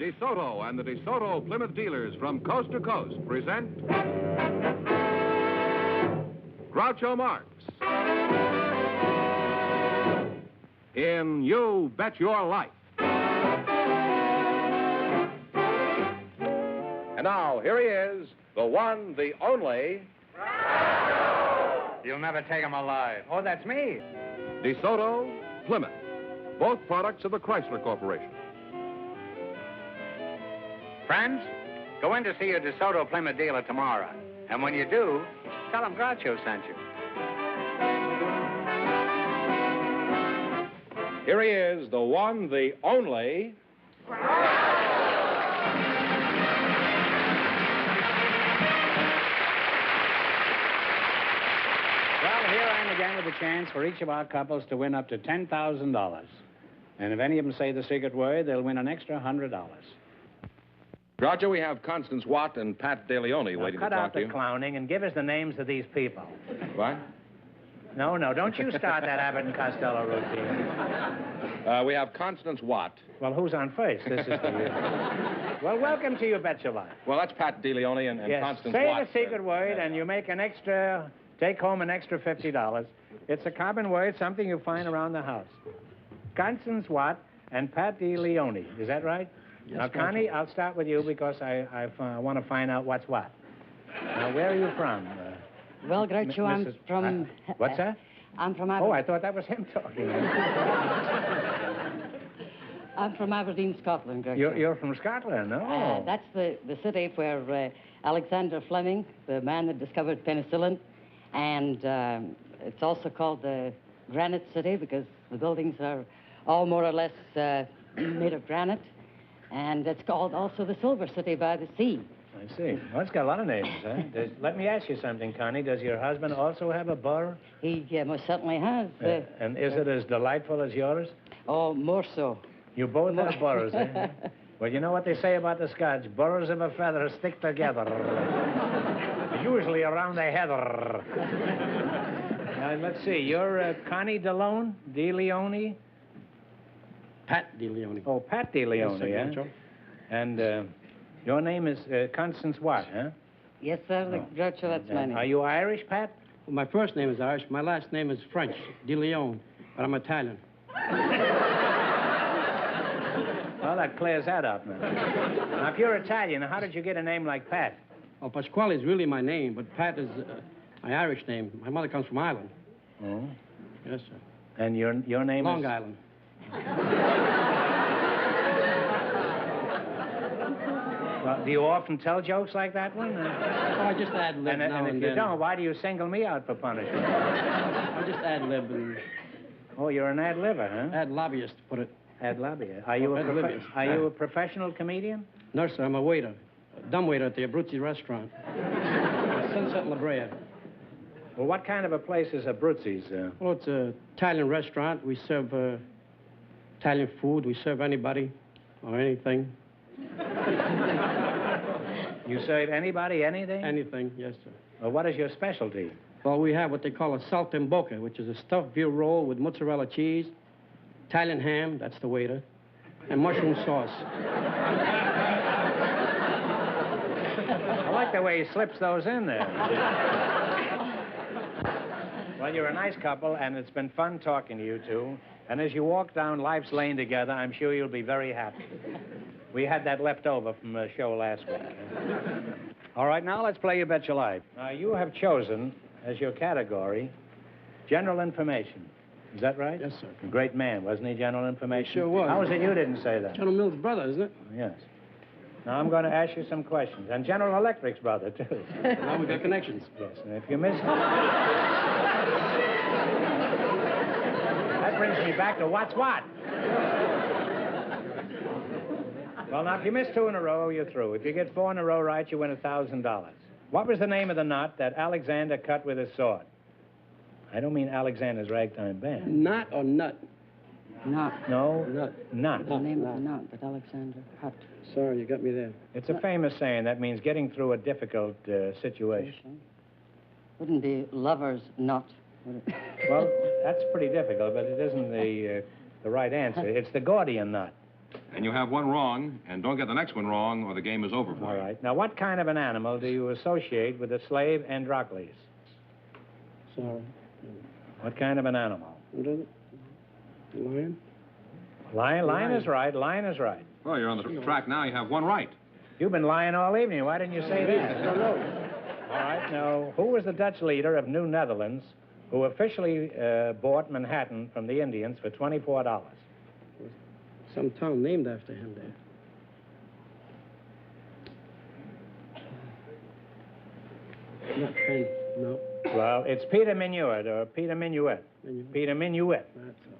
DeSoto and the DeSoto Plymouth dealers from coast to coast present Groucho Marx in You Bet Your Life. And now, here he is, the one, the only... You'll never take him alive. Oh, that's me. DeSoto, Plymouth, both products of the Chrysler Corporation. Friends, go in to see your DeSoto Plymouth dealer tomorrow. And when you do, tell him Groucho sent you. Here he is, the one, the only... Well, here I am again with a chance for each of our couples to win up to $10,000. And if any of them say the secret word, they'll win an extra $100. Groucho, we have Constance Watt and Pat DeLeone waiting to Cut talk out to the you. clowning and give us the names of these people. What? No, don't you start that Abbott and Costello routine. We have Constance Watt. Well, who's on first? This is the... Well, welcome to You Bet Your Life. Well, that's Pat DeLeone and Yes. Constance Say Watt. the secret word and you make an extra... Take home an extra $50. It's a common word, something you find around the house. Constance Watt and Pat DeLeone. Is that right? Yes, now, Connie, I'll start with you because I want to find out what's what. Now, where are you from? Well, Groucho, I'm Mrs. from... What's that? I'm from Oh, Aberdeen. I thought that was him talking. I'm from Aberdeen, Scotland, Groucho. You're from Scotland, no? That's the city where Alexander Fleming, the man that discovered penicillin, and it's also called the Granite City because the buildings are all more or less made of granite. And it's called also the Silver City by the Sea. I see. Well, it's got a lot of names, huh? Let me ask you something, Connie. Does your husband also have a burr? He most certainly has. And is it as delightful as yours? Oh, more so. You both have burrs, eh? Well, you know what they say about the Scotch? Burrs of a feather stick together. Usually around the heather. Now, let's see. You're Connie DeLone? DeLeone? Pat DeLeone. Oh, Pat DeLeone, Yes, yeah? sir, And your name is Constance Watt, huh? Yes, sir. Groucho, that's my name. Are you Irish, Pat? Well, my first name is Irish. My last name is French, DeLeone, but I'm Italian. Well, that clears that up now. Now, if you're Italian, how did you get a name like Pat? Well, Pasquale is really my name, but Pat is my Irish name. My mother comes from Ireland. Oh? Yes, sir. And your name Long is... Island. Well, do you often tell jokes like that one? Oh, I just ad-lib now And and if you then. don't, why do you single me out for punishment? I just ad-lib and Oh, you're an ad-libber, huh? ad-lobbyist, to put it. Ad-libber. Are you a professional comedian? No, sir, I'm a waiter. A dumb waiter at the Abruzzi restaurant. Sunset La Brea. Well, what kind of a place is Abruzzi's? Well, it's an Italian restaurant. We serve Italian food. We serve anybody or anything. You serve anybody anything? Anything, yes, sir. Well, what is your specialty? Well, we have what they call a saltimbocca, which is a stuffed veal roll with mozzarella cheese, Italian ham, that's the waiter, and mushroom sauce. I like the way he slips those in there. Well, you're a nice couple, and it's been fun talking to you two. And as you walk down life's lane together, I'm sure you'll be very happy. We had that left over from the show last week. All right, now let's play You Bet Your Life. Now, you have chosen as your category general information. Is that right? Yes, sir. A great man, wasn't he, general information? He sure was. How was it you didn't say that? General Mills' brother, isn't it? Yes. Now, I'm going to ask you some questions. And General Electric's brother, too. Now we've got connections. Yes, and if you miss... That brings me back to what's what. Well, now, if you miss 2 in a row, you're through. If you get 4 in a row right, you win $1,000. What was the name of the knot that Alexander cut with his sword? I don't mean Alexander's ragtime band. Knot or nut? Not. No, Nut. knot. The name of the knot that Alexander cut. Sorry, you got me there. It's a famous saying that means getting through a difficult situation. Wouldn't be lover's knot, would it? Well, that's pretty difficult, but it isn't the right answer. It's the Gordian knot. And you have one wrong, and don't get the next one wrong, or the game is over for All you. right. Now, what kind of an animal do you associate with the slave Androcles? Sorry. What kind of an animal? Lion? Lion is right. Lion is right. Well, you're on the track now. You have one right. You've been lying all evening. Why didn't you say that? I don't know. All right. Now, who was the Dutch leader of New Netherlands who officially bought Manhattan from the Indians for $24? Some town named after him there. Not Penn, no. Well, it's Peter Minuit or Peter Minuet. Peter Minuit.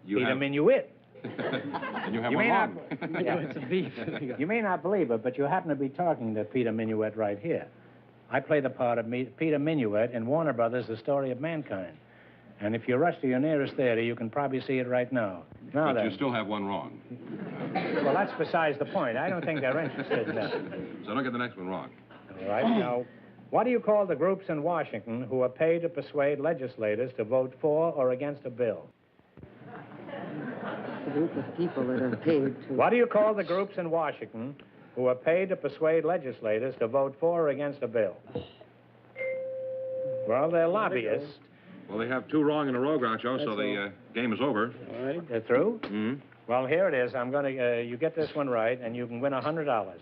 Peter Minuit. And you have You one may wrong. Yeah, it's a beef. You may not believe it, but you happen to be talking to Peter Minuit right here. I play the part of Peter Minuit in Warner Brothers' The Story of Mankind. And if you rush to your nearest theater, you can probably see it right now. Now But then. you still have one wrong. Well, that's besides the point. I don't think they're interested in that. So don't get the next one wrong. All right. Now, what do you call the groups in Washington who are paid to persuade legislators to vote for or against a bill? A group of people that are paid to... What do you call the groups in Washington who are paid to persuade legislators to vote for or against a bill? Well, they're lobbyists. Well, they have two wrong in a row, Groucho, so the game is over. All right. They're through? Mm-hmm. Well, here it is. I'm going to, you get this one right, and you can win $100.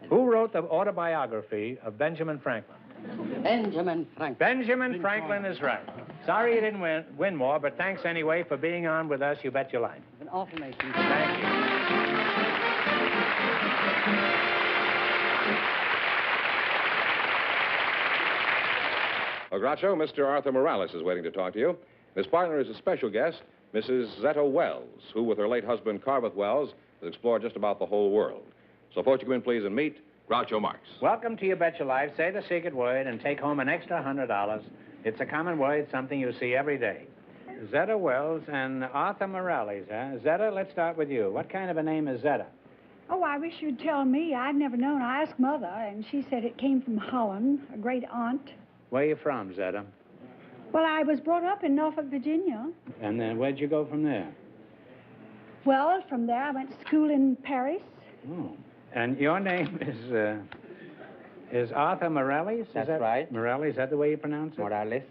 Who wrote the autobiography of Benjamin Franklin? Benjamin Franklin. Benjamin Franklin is right. Sorry you didn't win more, but thanks anyway for being on with us. You bet your life. An awful nation. Thank you. Well, Groucho, Mr. Arthur Morales is waiting to talk to you. His partner is a special guest, Mrs. Zetta Wells, who, with her late husband, Carveth Wells, has explored just about the whole world. So, folks, you come in, please, and meet Groucho Marx. Welcome to You Bet Your Life. Say the secret word and take home an extra $100. It's a common word, something you see every day. Zetta Wells and Arthur Morales, huh? Zetta, let's start with you. What kind of a name is Zetta? Oh, I wish you'd tell me. I've never known. I asked Mother, and she said it came from Holland, a great aunt. Where are you from, Zetta? Well, I was brought up in Norfolk, Virginia. And then where'd you go from there? Well, from there I went to school in Paris. Oh. And your name is Arthur Morales? That's is that right. Morales, is that the way you pronounce it? Morales.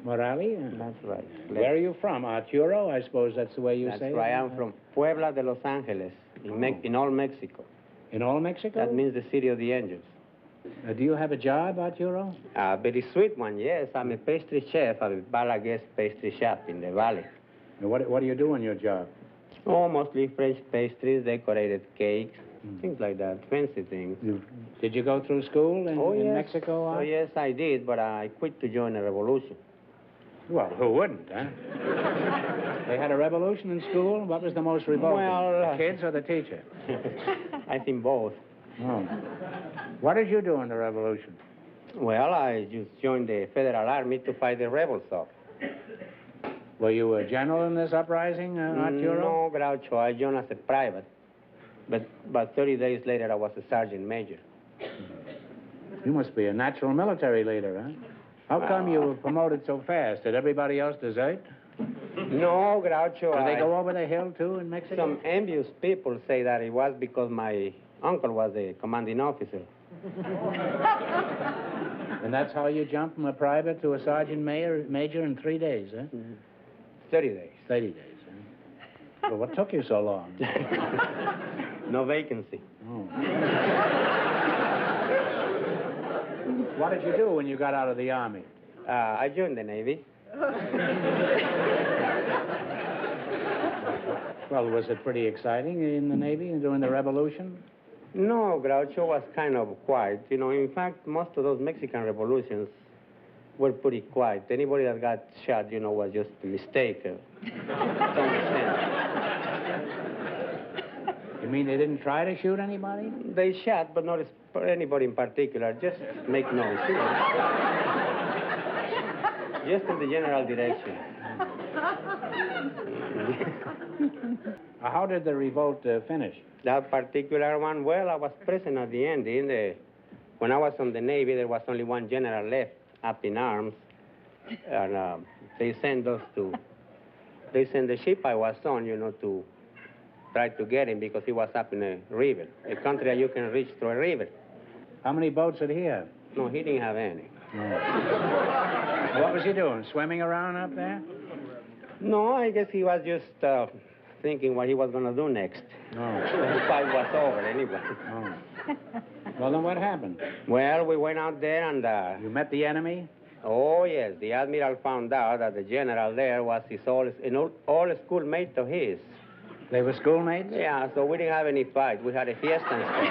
Morales? That's right. Where are you from? Arturo? I suppose that's the way you That's say it? right. I'm from Puebla de Los Angeles, in all Mexico. In all Mexico? That means the city of the angels. Do you have a job, Arturo? A very sweet one, yes. I'm a pastry chef at a Balaguer's pastry shop in the valley. Now, what do you do in your job? Oh, mostly French pastries, decorated cakes, things like that, fancy things. Did you go through school in yes. Mexico? Oh, yes, I did, but I quit to join a revolution. Well, who wouldn't, huh? They had a revolution in school? What was the most revolting? Well, the kids or the teacher? I think both. Oh. What did you do in the revolution? Well, I just joined the Federal Army to fight the rebels off. Were you a general in this uprising, Arturo? No, Groucho. I joined as a private. But about 30 days later, I was a sergeant major. You must be a natural military leader, huh? How come you were promoted so fast? Did everybody else desert? No, Groucho. Did they go over the hill, too, in Mexico? Some envious people say that it was because my uncle was the commanding officer. And that's how you jumped from a private to a sergeant major in 3 days, huh? 30 days. 30 days, huh? Well, what took you so long? No vacancy. Oh. What did you do when you got out of the Army? I joined the Navy. Well, was it pretty exciting in the Navy and during the Revolution? No, Groucho was kind of quiet. You know, in fact, most of those Mexican revolutions were pretty quiet. Anybody that got shot, you know, was just a mistake. You mean they didn't try to shoot anybody? They shot, but not anybody in particular. Just make noise, you know. Just in the general direction. How did the revolt finish? That particular one, well, I was present at the end. When I was on the Navy, there was only one general left up in arms. And they sent the ship I was on, you know, to tried to get him because he was up in a river, a country that you can reach through a river. How many boats did he have? No, he didn't have any. What was he doing? Swimming around up there? No, I guess he was just thinking what he was going to do next. Oh. The fight was over anyway. Oh. Well, then what happened? Well, we went out there and... You met the enemy? Oh, yes. The admiral found out that the general there was an old schoolmate of his. They were schoolmates? Yeah, so we didn't have any fight. We had a fiesta instead.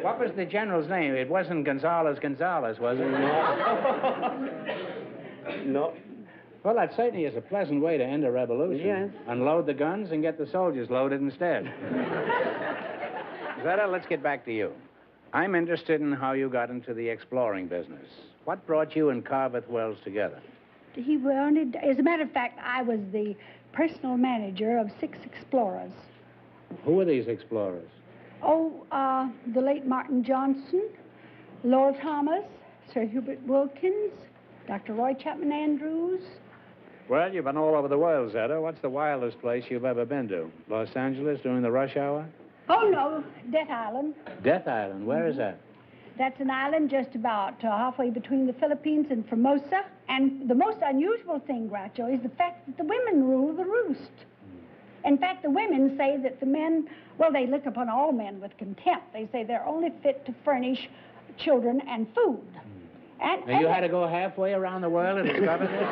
What was the general's name? It wasn't Gonzales, was it? No. No. Well, that certainly is a pleasant way to end a revolution. Yes. Unload the guns and get the soldiers loaded instead. Zetta, let's get back to you. I'm interested in how you got into the exploring business. What brought you and Carveth Wells together? He wanted, as a matter of fact, I was the personal manager of 6 explorers. Who were these explorers? Oh, the late Martin Johnson, Lowell Thomas, Sir Hubert Wilkins, Dr. Roy Chapman Andrews. Well, you've been all over the world, Zetta. What's the wildest place you've ever been to? Los Angeles during the rush hour? Oh, no, Death Island. Death Island. Where is that? That's an island just about halfway between the Philippines and Formosa. And the most unusual thing, Groucho, is the fact that the women rule the roost. In fact, the women say that the men, well, they look upon all men with contempt. They say they're only fit to furnish children and food. And you had to go halfway around the world to discover this?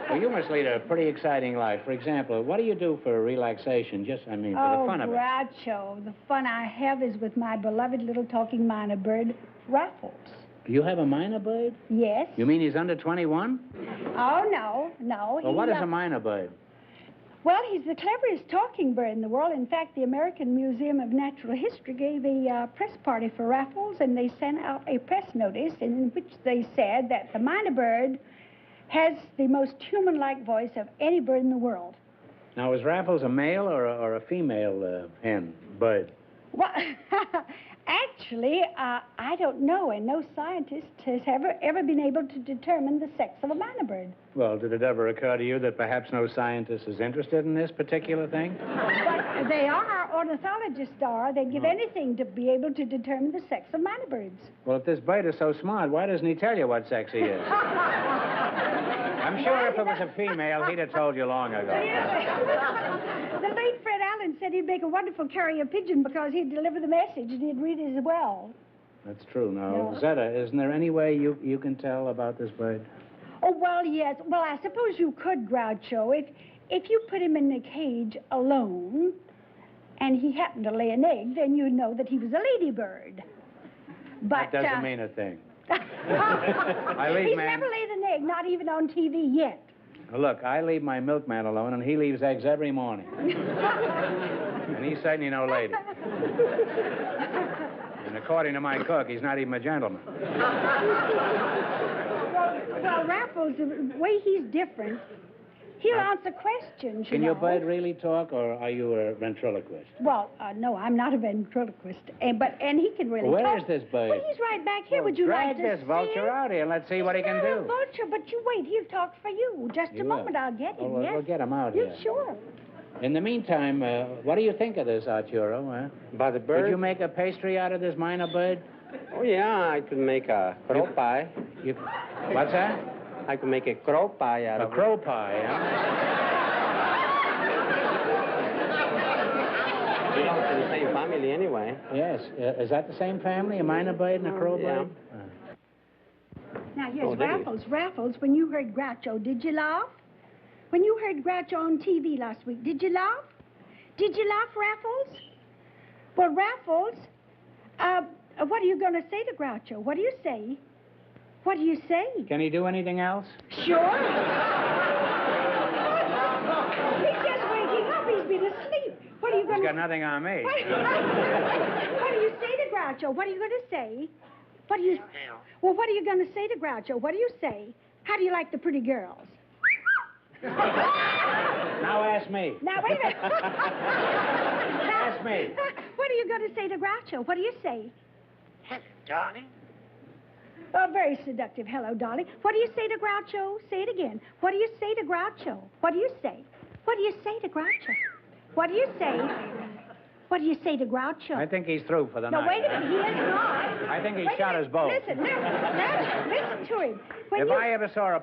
Well, you must lead a pretty exciting life. For example, what do you do for relaxation? Just, for the fun of it. Oh, Groucho, the fun I have is with my beloved little talking mynah bird, Raffles. You have a mynah bird? Yes. You mean he's under 21? Oh, no. Well, what is a mynah bird? Well, he's the cleverest talking bird in the world. In fact, the American Museum of Natural History gave a press party for Raffles, and they sent out a press notice in which they said that the mynah bird has the most human-like voice of any bird in the world. Now, is Raffles a male or a female bird? Well, actually, I don't know, and no scientist has ever been able to determine the sex of a mynah bird. Well, did it ever occur to you that perhaps no scientist is interested in this particular thing? But they are, ornithologists are. They'd give anything to be able to determine the sex of mynah birds. Well, if this bird is so smart, why doesn't he tell you what sex he is? I'm sure if it was a female, he'd have told you long ago. The late Fred Allen said he'd make a wonderful carrier pigeon because he'd deliver the message and he'd read it as well. That's true. Now, Zetta, isn't there any way you can tell about this bird? Oh, well, yes. Well, I suppose you could, Groucho. If you put him in a cage alone and he happened to lay an egg, then you'd know that he was a ladybird. But, that doesn't mean a thing. He's never laid an egg, not even on TV yet. Look, I leave my milkman alone, and he leaves eggs every morning. And he's certainly no lady. And according to my cook, he's not even a gentleman. Well, Raffles, the way he's different, he'll answer questions, Can your bird really talk, or are you a ventriloquist? Well, no, I'm not a ventriloquist, and he can really talk. Where is this bird? Well, he's right back here. Would you like to drag this vulture out here and let's see what he can He's do. not a vulture, but you wait. He'll talk for you. Just a moment, I'll get him, yes? We'll get him out You here. sure? In the meantime, what do you think of this, Arturo? About the bird? Could you make a pastry out of this mynah bird? Oh, yeah, I could make a crow pie. What's that? I could make a crow pie out of it. A crow pie, huh? Belongs to the same family anyway. Yes. Is that the same family, a mynah bird and a crow bird? Now, here's Raffles. Raffles, when you heard Groucho, did you laugh? When you heard Groucho on TV last week, did you laugh? Did you laugh, Raffles? Well, Raffles, what are you going to say to Groucho? What do you say? What do you say? Can he do anything else? Sure. He's just waking up. He's been asleep. What are you going to... He's got nothing on me. What do you say to Groucho? What are you going to say? What do you... Well, what are you going to say to Groucho? What do you say? How do you like the pretty girls? Now ask me. Now, wait a minute. Ask me. What do are you going to say to Groucho? What do you say? Hello, darling. Oh, very seductive. Hello, darling. What do you say to Groucho? Say it again. What do you say to Groucho? What do you say? What do you say to Groucho? What do you say? What do you say to Groucho? I think he's through for the No, night. wait a minute. He is not. I think he Wait a shot minute. us both. Listen to him. If I ever saw a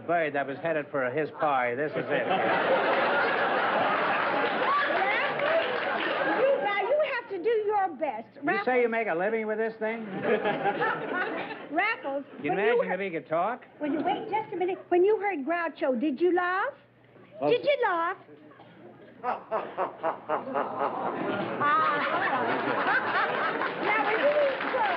bird that was headed for his pie, this is it. Now, you have to do your best. You say you make a living with this thing? Raffles. Can you imagine if he could talk? Wait just a minute. When you heard Groucho, did you laugh? Oh. Did you laugh? Now, when you eat crow.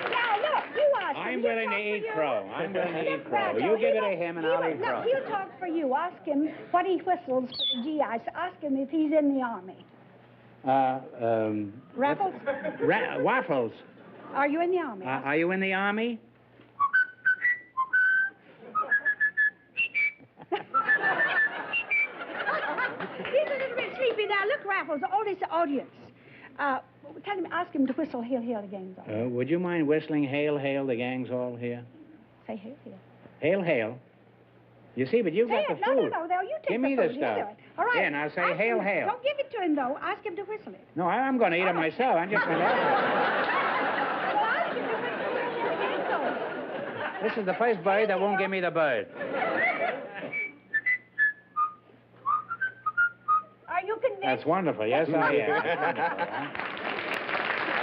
Now, look, you ask him. I'm He'll willing to talk for eat you. crow. I'm willing to Look, eat crow. Groucho, You give he it to will- him and he I'll will- eat crow. Look, he'll talk for you. Ask him what he whistles for the GIs. Ask him if he's in the Army. Raffles? Waffles. Are you in the Army? Are you in the Army? He's a little bit sleepy now. Look, Raffles, all this audience. Tell him, ask him to whistle Hail, Hail, the Gang's All. Would you mind whistling Hail, Hail, the gang's all here? Say Hail, Hail. Hail, Hail. You see, but you Say got it. the food. No, you take Give the me food. the You stuff. do it. All right. Yeah, now say Ask Hail, him. Hail. Don't give it to him, though. Ask him to whistle it. No, I'm going to eat it myself. I'm just going to Well, ask him to whistle Hail, Hail, the Gang's All. This is the first bird that won't give me the bird. Are you convinced? That's wonderful. Yes, I am. That's wonderful. Huh?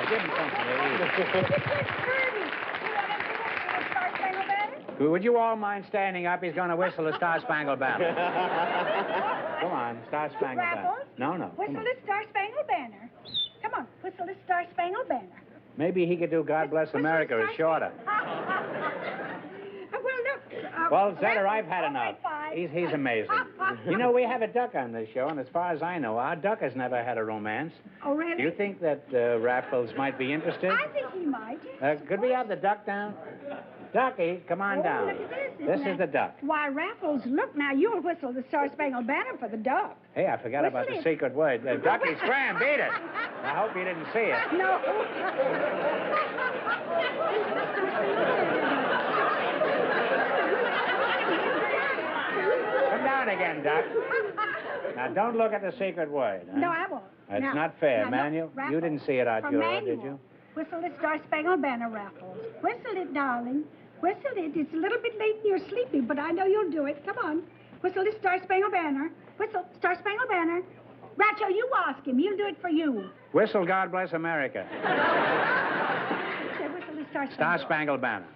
I'll give him something to eat. Kirby, you want him to whistle the Star Spangled Banner? Would you all mind standing up? He's going to whistle the Star Spangled Banner. Come on, Star Spangled Banner. Raffles? No. Come Whistle on. the Star Spangled Banner. Come on, whistle the Star Spangled Banner. Maybe he could do God Bless Whistle America. the It's Star shorter. Well, look. Well, Zetter, Raffles, I've had all enough. right, fine. He's amazing. You know, we have a duck on this show, and as far as I know, our duck has never had a romance. Oh, really? Do you think that Raffles might be interested? I think he might. Could we have the duck down? Ducky, come on down. Look at this. This is the duck. Why, Raffles, look now, you'll whistle the Star Spangled Banner for the duck. Hey, I forgot about Whistle the it. secret word. Ducky, scram, beat it. I hope you didn't see it. No. Come down again, duck. Now, don't look at the secret word. Huh? No, I won't. That's Now- not fair, now, Manuel. look, Raffles, You didn't see it, for Arturo, Manuel, did you? Whistle the Star Spangled Banner, Raffles. Whistle it, darling. Whistle it. It's a little bit late and you're sleepy, but I know you'll do it. Come on. Whistle the Star Spangled Banner. Whistle Star Spangled Banner. Groucho, you ask him. He'll do it for you. Whistle God Bless America. Say, whistle the Star Star Spangled Spangled Banner.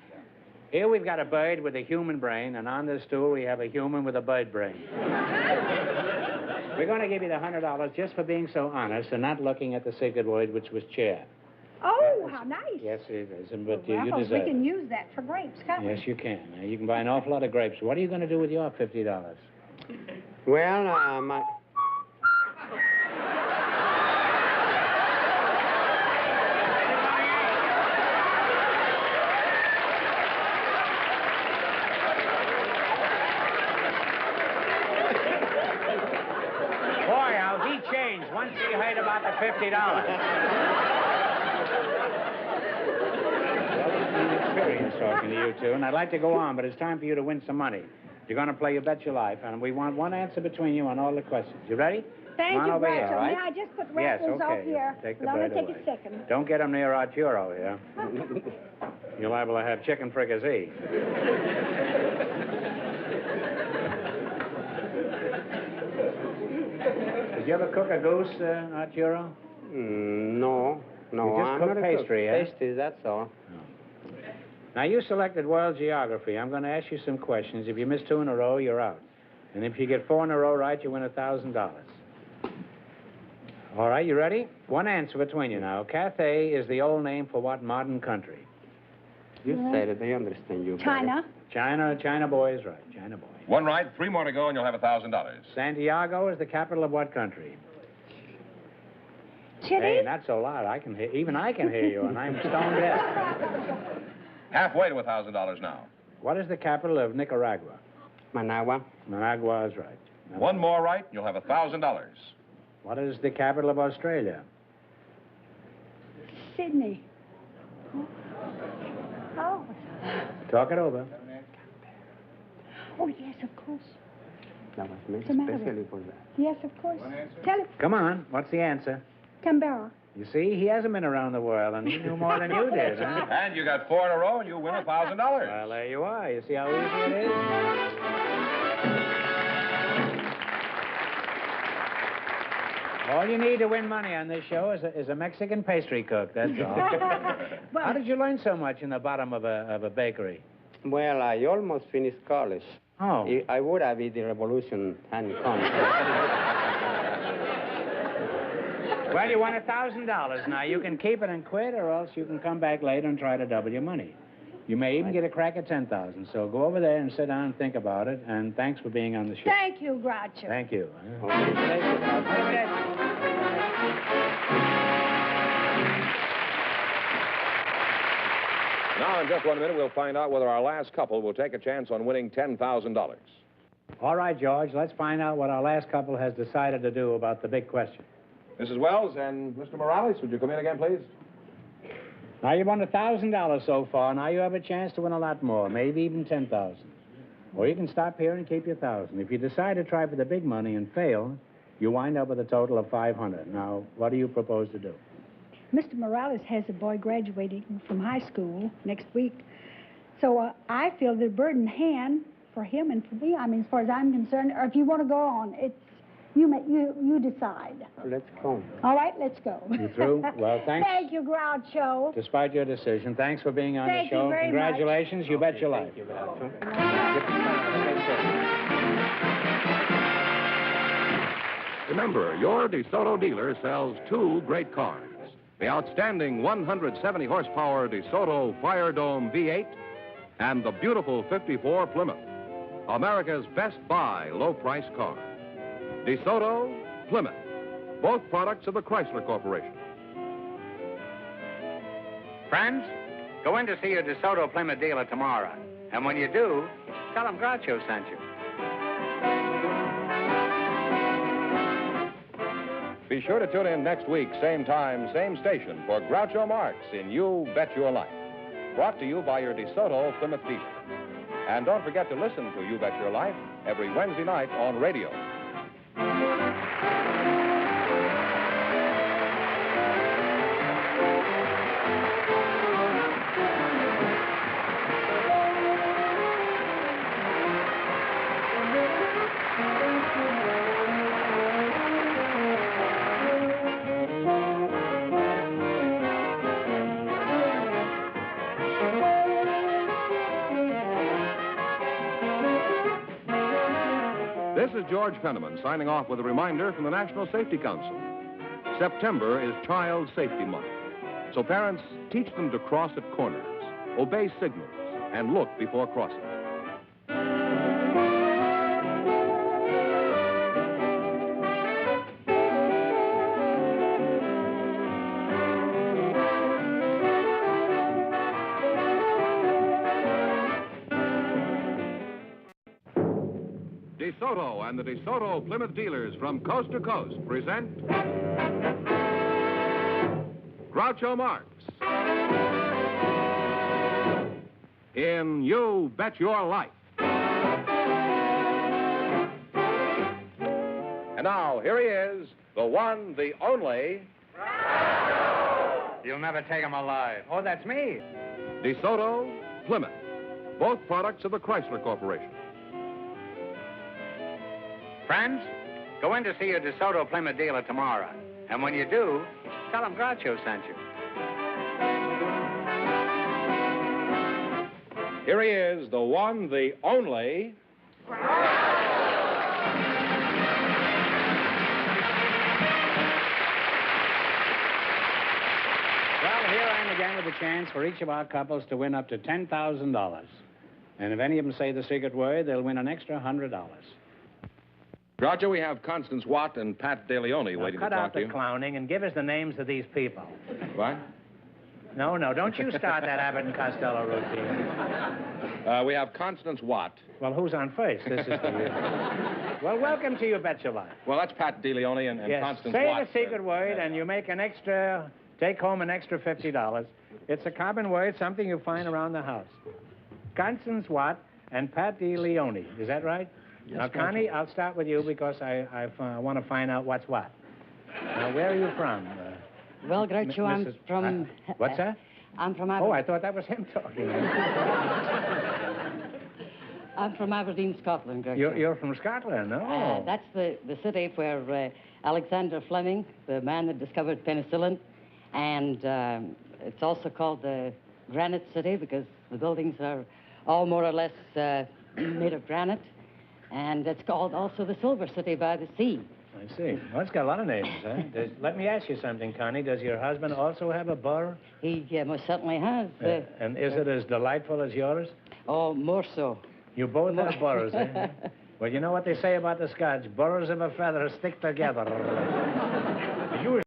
Here we've got a bird with a human brain, and on this stool we have a human with a bird brain. We're going to give you the $100 just for being so honest and not looking at the secret word, which was chair. Oh, how nice. Yes, it is. But you Raffles, deserve we can it. use that for grapes, can't we? Yes, you can. Now, you can buy an awful lot of grapes. What are you going to do with your $50? Well, my... Boy, how he changed once he heard about the $50. Well, it's been an experience talking to you two, and I'd like to go on, but it's time for you to win some money. You're going to play You Bet Your Life, and we want one answer between you on all the questions. You ready? Thank Come on you, over Groucho. here, all right? May I just put Yes, Raffles okay. off here? Take the Let me bird take away. a second. Don't get him near Arturo here. You're liable to have chicken fricassee. Did you ever cook a goose, Arturo? No. No, You just I'm cook not a pastry, cook. eh? Pastries, that's all. Now, you selected world geography. I'm going to ask you some questions. If you miss 2 in a row, you're out. And if you get 4 in a row right, you win $1,000. All right, you ready? One answer between you now. Cathay is the old name for what modern country? You said it. I understand you. China. China boy is right. China boy. One right, 3 more to go, and you'll have $1,000. Santiago is the capital of what country? Chile. Hey, not so loud. Even I can hear you, and I'm stone deaf. Halfway to $1,000 now. What is the capital of Nicaragua? Managua. Managua is right. One more right, and you'll have $1,000. What is the capital of Australia? Sydney. Oh. Talk it over. Oh, yes, of course. That was made the matter with especially for that. Yes, of course. Tell it. Come on. What's the answer? Canberra. You see, he hasn't been around the world, and he knew more than you did, huh? And you got 4 in a row, and you win $1,000. Well, there you are. You see how easy it is? All you need to win money on this show is a Mexican pastry cook, that's all. Well, How did you learn so much in the bottom of a bakery? Well, I almost finished college. Oh. I would have if the revolution hadn't come. Well, you won $1,000. Now, you can keep it and quit, or else you can come back later and try to double your money. You may even get a crack at $10,000. So go over there and sit down and think about it, and thanks for being on the show. thank you, Groucho. Thank you. Now, in just 1 minute, we'll find out whether our last couple will take a chance on winning $10,000. All right, George, let's find out what our last couple has decided to do about the big question. Mrs. Wells and Mr. Morales, would you come in again, please? Now, you've won $1,000 so far. Now you have a chance to win a lot more, maybe even $10,000. Or you can stop here and keep your $1,000. If you decide to try for the big money and fail, you wind up with a total of $500. Now, what do you propose to do? Mr. Morales has a boy graduating from high school next week. So I feel the burden hand for him and for me. I mean, as far as I'm concerned, or if you want to go on, it's you decide. Let's go. All right, let's go. You through? Well, thanks. Thank you, Groucho. Despite your decision, thanks for being on Thank the you show. very much. Congratulations. You bet your life. Remember, your DeSoto dealer sells 2 great cars. The outstanding 170 horsepower DeSoto Fire Dome V8 and the beautiful 54 Plymouth. America's best buy low-price car. DeSoto, Plymouth, both products of the Chrysler Corporation. Friends, go in to see your DeSoto Plymouth dealer tomorrow. And when you do, tell him Groucho sent you. Be sure to tune in next week, same time, same station, for Groucho Marx in You Bet Your Life. Brought to you by your DeSoto Plymouth dealer. And don't forget to listen to You Bet Your Life every Wednesday night on radio. This is George Fenneman signing off with a reminder from the National Safety Council. September is Child Safety Month. So parents, teach them to cross at corners, obey signals, and look before crossing. DeSoto and the DeSoto Plymouth dealers from coast to coast present Groucho Marx in You Bet Your Life. And now, here he is, the one, the only... You'll never take him alive. Oh, that's me. DeSoto, Plymouth, both products of the Chrysler Corporation. Friends, go in to see your DeSoto Plymouth dealer tomorrow. And when you do, tell him Groucho sent you. Here he is, the one, the only... Well, here I am again with a chance for each of our couples to win up to $10,000. And if any of them say the secret word, they'll win an extra $100. Groucho, we have Constance Watt and Pat DeLeone waiting to Cut talk out to the you. clowning and give us the names of these people. What? No, don't you start that Abbott and Costello routine. We have Constance Watt. Well, who's on first? This is the... Well, welcome to You Bet Your Life. Well, that's Pat DeLeone and Yes, Constance say Watt. the secret word, and you make an extra... Take home an extra $50. It's a common word, something you find around the house. Constance Watt and Pat DeLeone. Is that right? Yes, now, Connie, I'll start with you because I want to find out what's what. Now, where are you from? Well, Groucho, I'm Mrs. from... What's that? I'm from Oh, Aberdeen. I thought that was him talking. I'm from Aberdeen, Scotland, Groucho. You're from Scotland, no? That's the city where Alexander Fleming, the man that discovered penicillin, and it's also called the Granite City because the buildings are all more or less made of granite. And it's called also the Silver City by the Sea. I see. Well, it's got a lot of names, huh? Let me ask you something, Connie. Does your husband also have a burr? He most certainly has. And is it as delightful as yours? Oh, more so. You both have burrs, eh? Well, you know what they say about the Scots? Burrs of a feather stick together.